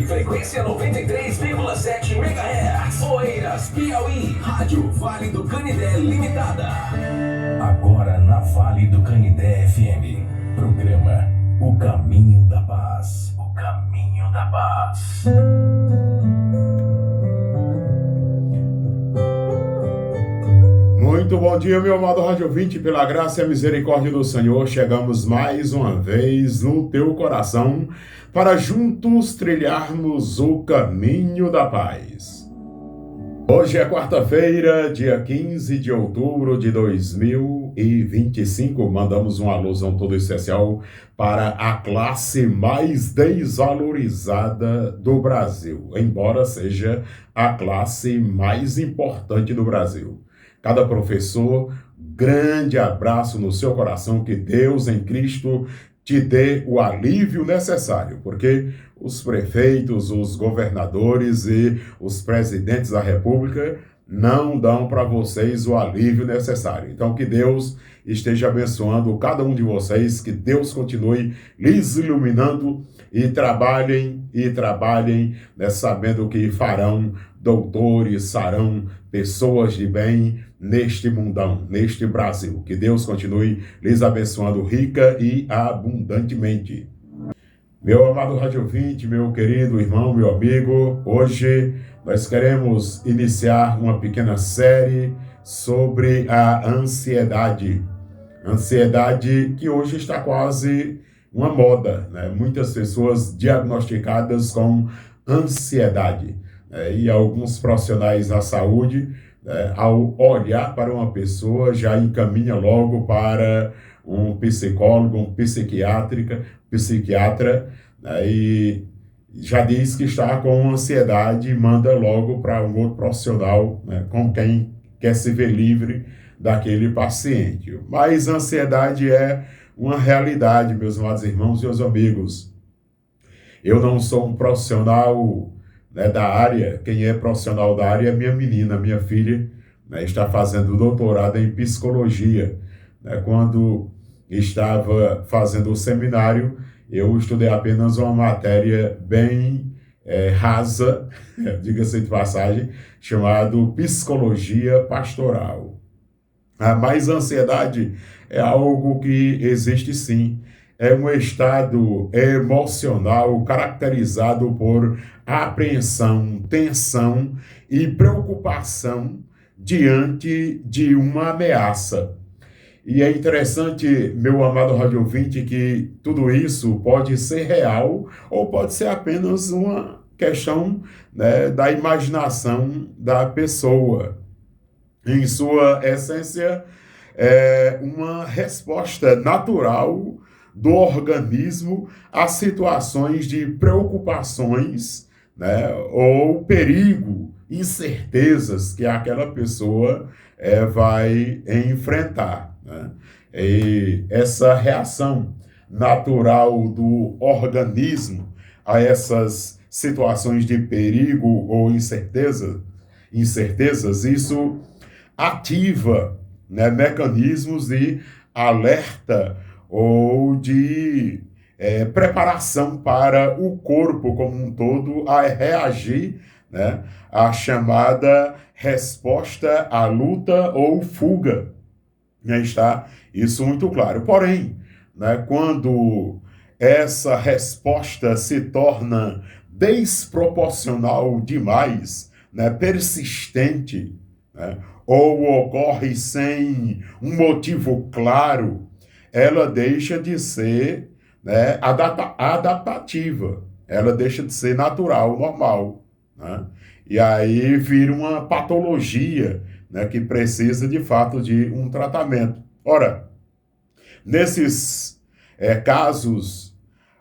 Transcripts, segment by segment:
Frequência 93,7 MHz. Oeiras, Piauí. Rádio Vale do Canidé Limitada. Agora na Vale do Canidé FM. Programa O Caminho da Paz. O Caminho da Paz. Muito bom dia, meu amado Rádio ouvinte, pela graça e a misericórdia do Senhor, chegamos mais uma vez no teu coração para juntos trilharmos o caminho da paz. Hoje é quarta-feira, dia 15 de outubro de 2025, mandamos uma alusão toda especial para a classe mais desvalorizada do Brasil, embora seja a classe mais importante do Brasil. Cada professor, grande abraço no seu coração, que Deus em Cristo te dê o alívio necessário, porque os prefeitos, os governadores e os presidentes da República não dão para vocês o alívio necessário. Então, que Deus esteja abençoando cada um de vocês, que Deus continue lhes iluminando e trabalhem, né, sabendo que farão doutores, serão pessoas de bem neste mundão, neste Brasil. Que Deus continue lhes abençoando rica e abundantemente. Meu amado Rádio ouvinte, meu querido irmão, meu amigo, hoje nós queremos iniciar uma pequena série sobre a ansiedade. Ansiedade que hoje está quase uma moda, né? Muitas pessoas diagnosticadas com ansiedade. E alguns profissionais da saúde, ao olhar para uma pessoa, já encaminha logo para um psicólogo, um psiquiatra, e já diz que está com ansiedade e manda logo para um outro profissional, né, com quem quer se ver livre daquele paciente. Mas a ansiedade é uma realidade, meus amados irmãos e meus amigos. Eu não sou um profissional, né, da área. Quem é profissional da área é minha menina, minha filha, né, está fazendo doutorado em psicologia. Né, quando estava fazendo o seminário, eu estudei apenas uma matéria bem rasa, diga-se de passagem, chamado Psicologia Pastoral. Mas a ansiedade é algo que existe sim. É um estado emocional caracterizado por apreensão, tensão e preocupação diante de uma ameaça. E é interessante, meu amado rádio ouvinte, que tudo isso pode ser real ou pode ser apenas uma questão, né, da imaginação da pessoa. Em sua essência, é uma resposta natural do organismo a situações de preocupações, né, ou perigo, incertezas que aquela pessoa vai enfrentar. Né? E essa reação natural do organismo a essas situações de perigo ou incertezas, isso ativa, né, mecanismos de alerta ou de preparação para o corpo como um todo a reagir, né, à chamada resposta à luta ou fuga. Está isso muito claro. Porém, né, quando essa resposta se torna desproporcional demais, né, persistente, né, ou ocorre sem um motivo claro, ela deixa de ser, né, adaptativa, ela deixa de ser natural, normal. Né? E aí vira uma patologia, né, que precisa de fato de um tratamento. Ora, nesses casos,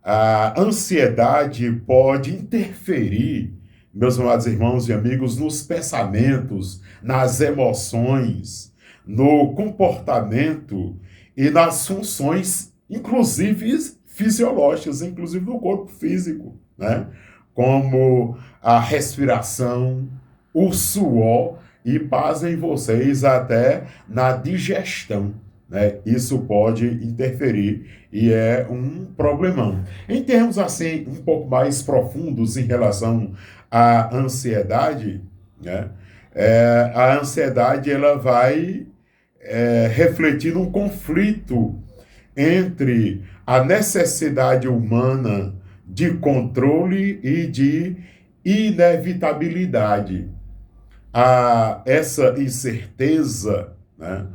a ansiedade pode interferir, meus amados irmãos e amigos, nos pensamentos, nas emoções, no comportamento e nas funções, inclusive fisiológicas, inclusive do corpo físico, né? Como a respiração, o suor e, pasmem vocês, até na digestão. né, isso pode interferir e é um problemão. Em termos assim um pouco mais profundos em relação à ansiedade, né, a ansiedade ela vai refletir um conflito entre a necessidade humana de controle e de inevitabilidade. Essa incerteza, né,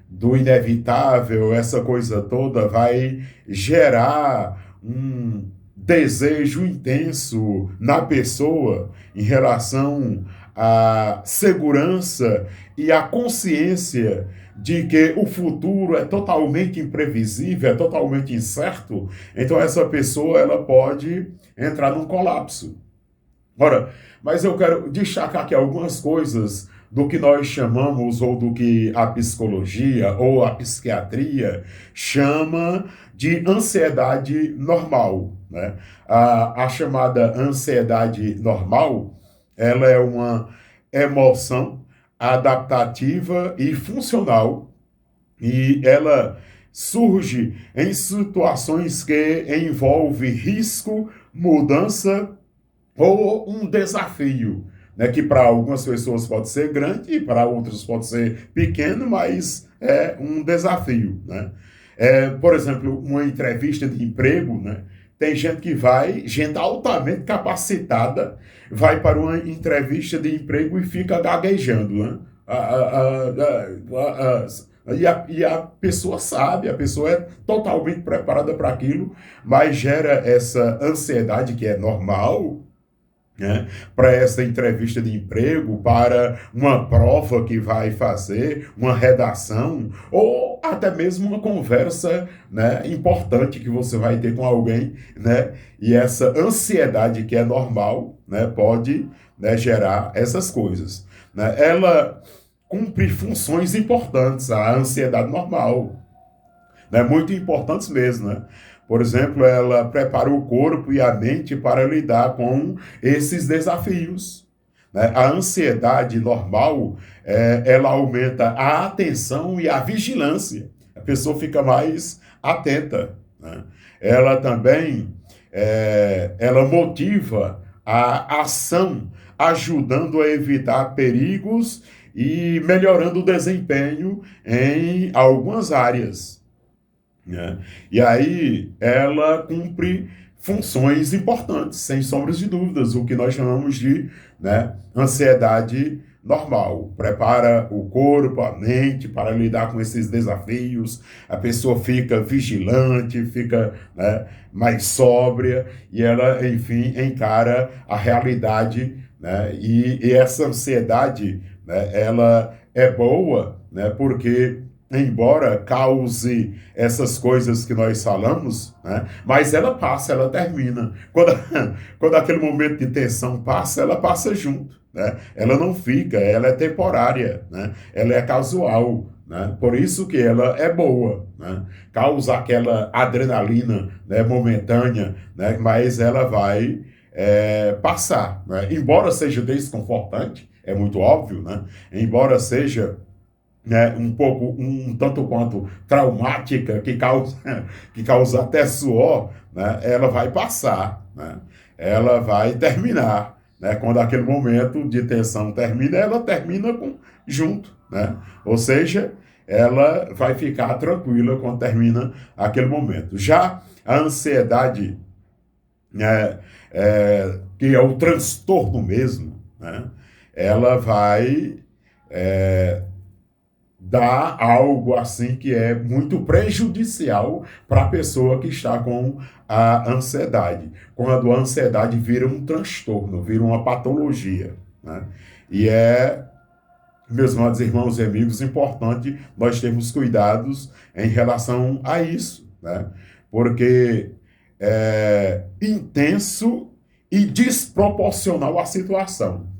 do inevitável, essa coisa toda vai gerar um desejo intenso na pessoa em relação à segurança e à consciência de que o futuro é totalmente imprevisível, é totalmente incerto. Então essa pessoa ela pode entrar num colapso. Ora, mas eu quero destacar aqui algumas coisas do que nós chamamos, ou do que a psicologia ou a psiquiatria chama de ansiedade normal, né? A chamada ansiedade normal, ela é uma emoção adaptativa e funcional, e ela surge em situações que envolvem risco, mudança ou um desafio, né, que para algumas pessoas pode ser grande e para outras pode ser pequeno, mas é um desafio, né? Por exemplo, uma entrevista de emprego, né? Tem gente que vai, gente altamente capacitada, vai para uma entrevista de emprego e fica gaguejando, né? E a pessoa sabe, a pessoa é totalmente preparada para aquilo, mas gera essa ansiedade que é normal, né, para essa entrevista de emprego, para uma prova que vai fazer, uma redação, ou até mesmo uma conversa, né, importante que você vai ter com alguém, né, e essa ansiedade que é normal, né, pode, né, gerar essas coisas, né. Ela cumpre funções importantes, a ansiedade normal, né, muito importantes mesmo, né? Por exemplo, ela prepara o corpo e a mente para lidar com esses desafios, né? A ansiedade normal, ela aumenta a atenção e a vigilância. A pessoa fica mais atenta, né? Ela também, ela motiva a ação, ajudando a evitar perigos e melhorando o desempenho em algumas áreas, né? E aí ela cumpre funções importantes, sem sombras de dúvidas, o que nós chamamos de, né, ansiedade normal. Prepara o corpo, a mente para lidar com esses desafios, a pessoa fica vigilante, fica, né, mais sóbria, e ela, enfim, encara a realidade, né, e essa ansiedade, né, ela é boa, né, porque embora cause essas coisas que nós falamos, né, mas ela passa, ela termina. Quando aquele momento de tensão passa, ela passa junto, né? Ela não fica, ela é temporária, né? Ela é casual, né? Por isso que ela é boa, né? Causa aquela adrenalina, né, momentânea, né, mas ela vai passar, né? Embora seja desconfortante, é muito óbvio, né? Embora seja, né, um tanto quanto traumática, que causa até suor, né, ela vai passar, né, ela vai terminar, né, quando aquele momento de tensão termina, ela termina junto, né, ou seja, ela vai ficar tranquila quando termina aquele momento. Já a ansiedade, né, que é o transtorno mesmo, né, ela vai dá algo assim que é muito prejudicial para a pessoa que está com a ansiedade. Quando a ansiedade vira um transtorno, vira uma patologia, né? E meus amados irmãos e amigos, importante nós termos cuidados em relação a isso, né? Porque é intenso e desproporcional à situação.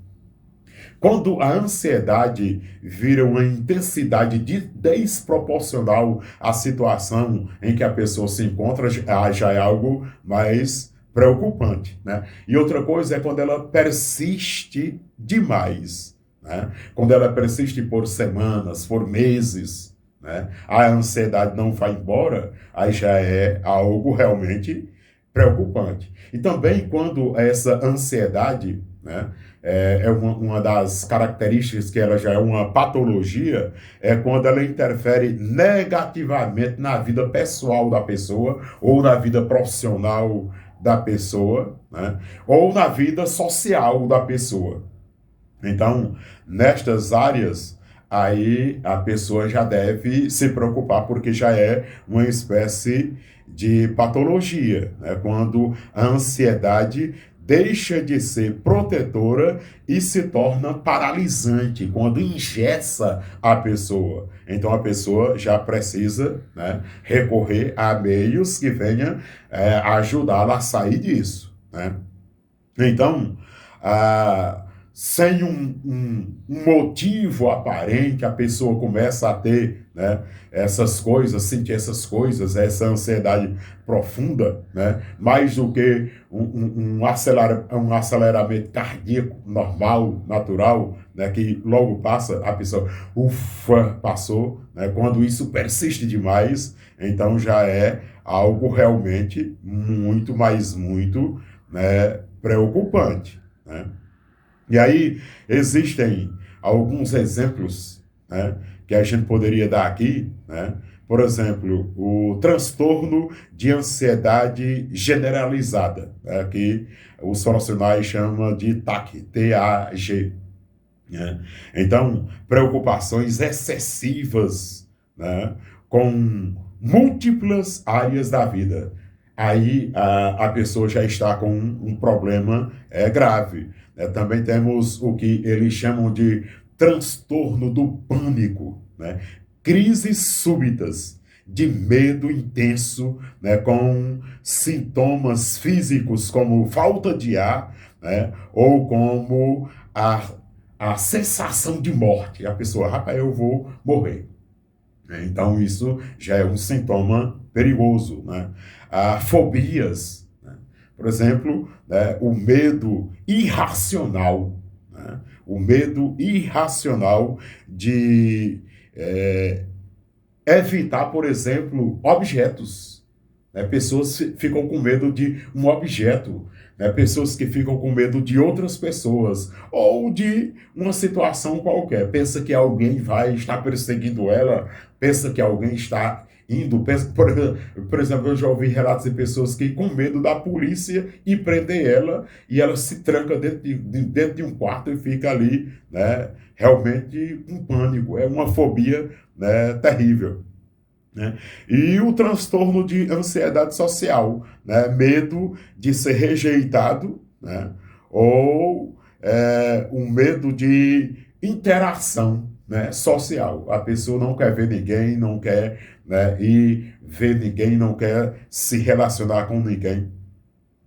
Quando a ansiedade vira uma intensidade desproporcional à situação em que a pessoa se encontra, já é algo mais preocupante, né? E outra coisa é quando ela persiste demais, né? Quando ela persiste por semanas, por meses, né? A ansiedade não vai embora, aí já é algo realmente preocupante. E também quando essa ansiedade, né, é uma das características que ela já é uma patologia, é quando ela interfere negativamente na vida pessoal da pessoa, ou na vida profissional da pessoa, né, ou na vida social da pessoa. Então, nestas áreas, aí a pessoa já deve se preocupar, porque já é uma espécie de patologia, né? Quando a ansiedade deixa de ser protetora e se torna paralisante, quando engessa a pessoa. Então, a pessoa já precisa, né, recorrer a meios que venham ajudá-la a sair disso, né? Então, sem um motivo aparente, a pessoa começa a ter, né, essas coisas, sentir essas coisas, essa ansiedade profunda, né, mais do que um aceleramento cardíaco normal, natural, né, que logo passa, a pessoa, ufa, passou, né, quando isso persiste demais, então já é algo realmente muito, mas muito, né, preocupante, né? E aí existem alguns exemplos, né, que a gente poderia dar aqui, né? Por exemplo, o transtorno de ansiedade generalizada, né, que os profissionais chamam de TAG, T-A-G, né? Então, preocupações excessivas, né, com múltiplas áreas da vida. Aí a pessoa já está com um problema grave. Também temos o que eles chamam de transtorno do pânico, né? Crises súbitas de medo intenso, né, com sintomas físicos como falta de ar, né, ou como a sensação de morte. A pessoa, rapaz, eu vou morrer. Então, isso já é um sintoma perigoso, né? Fobias, né? Por exemplo, né, o medo irracional, né? O medo irracional de evitar, por exemplo, objetos, né? Pessoas ficam com medo de um objeto, né? Pessoas que ficam com medo de outras pessoas ou de uma situação qualquer. Pensa que alguém vai estar perseguindo ela, pensa que alguém está indo. Por exemplo, eu já ouvi relatos de pessoas que com medo da polícia e prender ela, e ela se tranca dentro de um quarto e fica ali, né, realmente com pânico. É uma fobia, né, terrível. Né? E o transtorno de ansiedade social, né? Medo de ser rejeitado, né? Ou um medo de interação, né, social. A pessoa não quer ver ninguém, não quer, né, ir ver ninguém, não quer se relacionar com ninguém.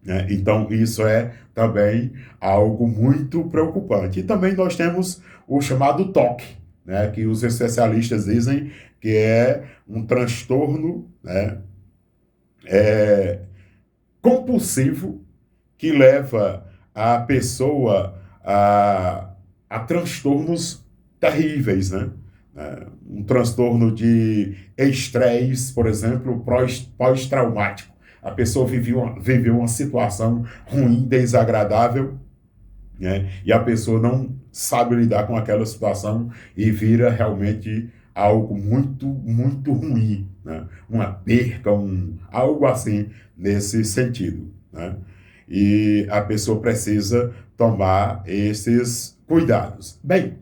Né? Então, isso é também algo muito preocupante. E também nós temos o chamado TOC, né, que os especialistas dizem que é um transtorno, né, compulsivo que leva a pessoa a transtornos terríveis, né? Um transtorno de estresse, por exemplo, pós-traumático. A pessoa viveu uma situação ruim, desagradável, né? E a pessoa não sabe lidar com aquela situação e vira realmente algo muito, muito ruim, né? Uma perca, algo assim nesse sentido, né? E a pessoa precisa tomar esses cuidados. Bem,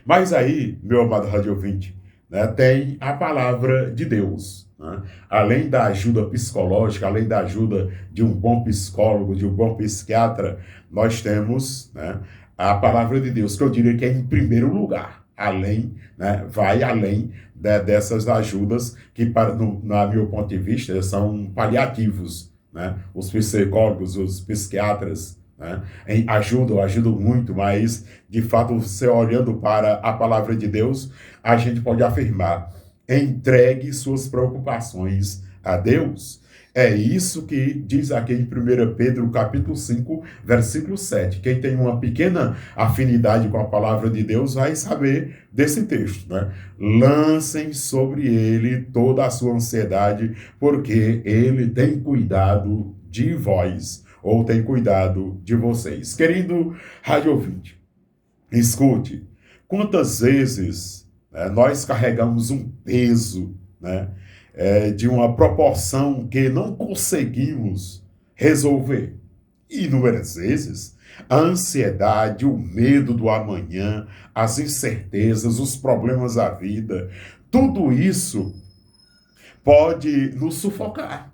mas aí, meu amado rádio ouvinte, né, tem a palavra de Deus, né? Além da ajuda psicológica, além da ajuda de um bom psicólogo, de um bom psiquiatra, nós temos, né, a palavra de Deus, que eu diria que é em primeiro lugar, além, né, vai além dessas ajudas que, na meu ponto de vista, são paliativos, né? Os psicólogos, os psiquiatras, né, ajudam muito, mas, de fato, você olhando para a palavra de Deus, a gente pode afirmar: entregue suas preocupações a Deus. É isso que diz aqui em 1 Pedro, capítulo 5, versículo 7. Quem tem uma pequena afinidade com a palavra de Deus vai saber desse texto, né? Lancem sobre ele toda a sua ansiedade, porque ele tem cuidado de vós, ou tem cuidado de vocês. Querido rádio ouvinte, escute, quantas vezes nós carregamos um peso, né? De uma proporção que não conseguimos resolver. Inúmeras vezes, a ansiedade, o medo do amanhã, as incertezas, os problemas da vida, tudo isso pode nos sufocar.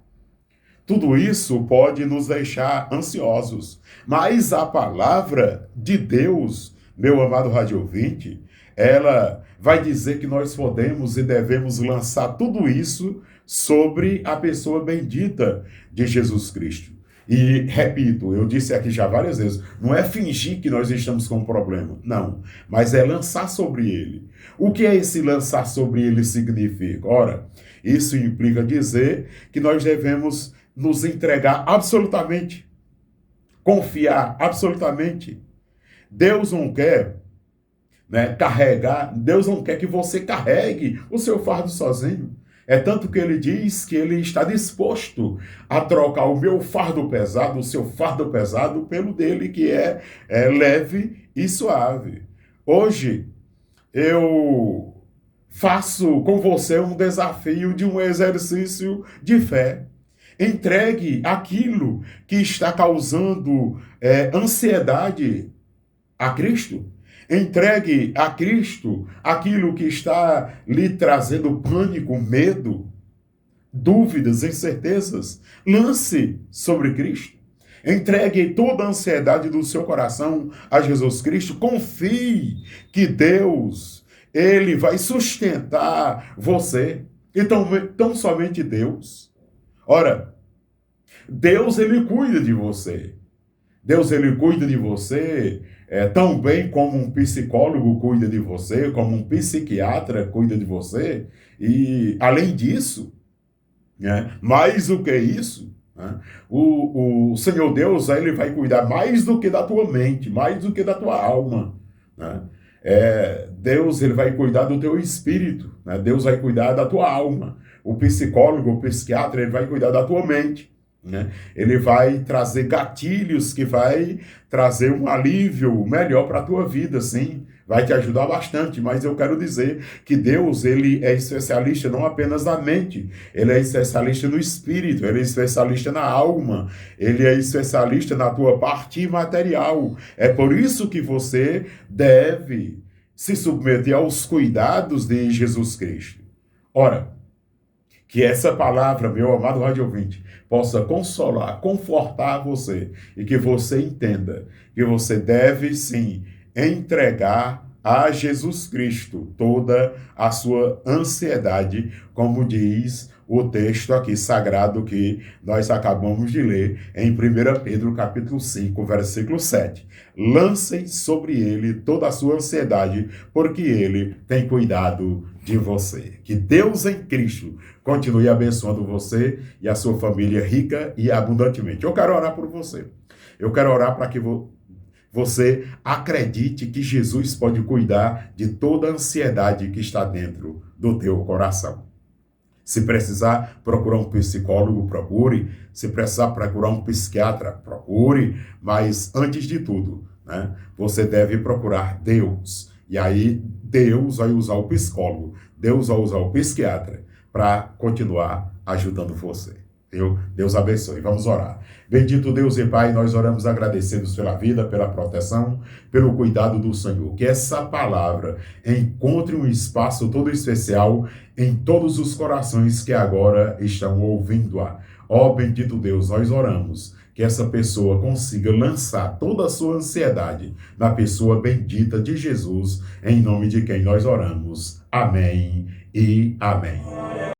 Tudo isso pode nos deixar ansiosos. Mas a palavra de Deus, meu amado rádio ouvinte, ela vai dizer que nós podemos e devemos lançar tudo isso sobre a pessoa bendita de Jesus Cristo. E, repito, eu disse aqui já várias vezes, não é fingir que nós estamos com um problema, não, mas é lançar sobre ele. O que é esse lançar sobre ele significa? Ora, isso implica dizer que nós devemos nos entregar absolutamente, confiar absolutamente. Deus não quer carregar, Deus não quer que você carregue o seu fardo sozinho. É tanto que ele diz que ele está disposto a trocar o meu fardo pesado, o seu fardo pesado, pelo dele, que é leve e suave. Hoje, eu faço com você um desafio de um exercício de fé. Entregue aquilo que está causando ansiedade a Cristo. Entregue a Cristo aquilo que está lhe trazendo pânico, medo, dúvidas, incertezas. Lance sobre Cristo. Entregue toda a ansiedade do seu coração a Jesus Cristo. Confie que Deus, Ele vai sustentar você. Então, tão somente Deus. Ora, Deus, Ele cuida de você. Deus, Ele cuida de você tão bem como um psicólogo cuida de você, como um psiquiatra cuida de você. E, além disso, mais do que isso, o Senhor Deus, Ele vai cuidar mais do que da tua mente, mais do que da tua alma. Deus, Ele vai cuidar do teu espírito. Deus vai cuidar da tua alma. O psicólogo, o psiquiatra, ele vai cuidar da tua mente. Ele vai trazer gatilhos que vai trazer um alívio melhor para a tua vida, sim. Vai te ajudar bastante, mas eu quero dizer que Deus, Ele é especialista não apenas na mente, Ele é especialista no espírito, Ele é especialista na alma, Ele é especialista na tua parte imaterial. É por isso que você deve se submeter aos cuidados de Jesus Cristo. Ora, que essa palavra, meu amado rádio ouvinte, possa consolar, confortar você e que você entenda que você deve, sim, entregar a Jesus Cristo toda a sua ansiedade, como diz o texto aqui sagrado que nós acabamos de ler em 1 Pedro capítulo 5, versículo 7. Lancem sobre ele toda a sua ansiedade, porque ele tem cuidado de você. Que Deus em Cristo continue abençoando você e a sua família rica e abundantemente. Eu quero orar por você. Eu quero orar para que você acredite que Jesus pode cuidar de toda a ansiedade que está dentro do teu coração. Se precisar procurar um psicólogo, procure. Se precisar procurar um psiquiatra, procure. Mas, antes de tudo, você deve procurar Deus. E aí, Deus vai usar o psicólogo, Deus vai usar o psiquiatra para continuar ajudando você. Deus abençoe. Vamos orar. Bendito Deus e Pai, nós oramos agradecidos pela vida, pela proteção, pelo cuidado do Senhor. Que essa palavra encontre um espaço todo especial em todos os corações que agora estão ouvindo-a. Ó bendito Deus, nós oramos que essa pessoa consiga lançar toda a sua ansiedade na pessoa bendita de Jesus, em nome de quem nós oramos. Amém e amém.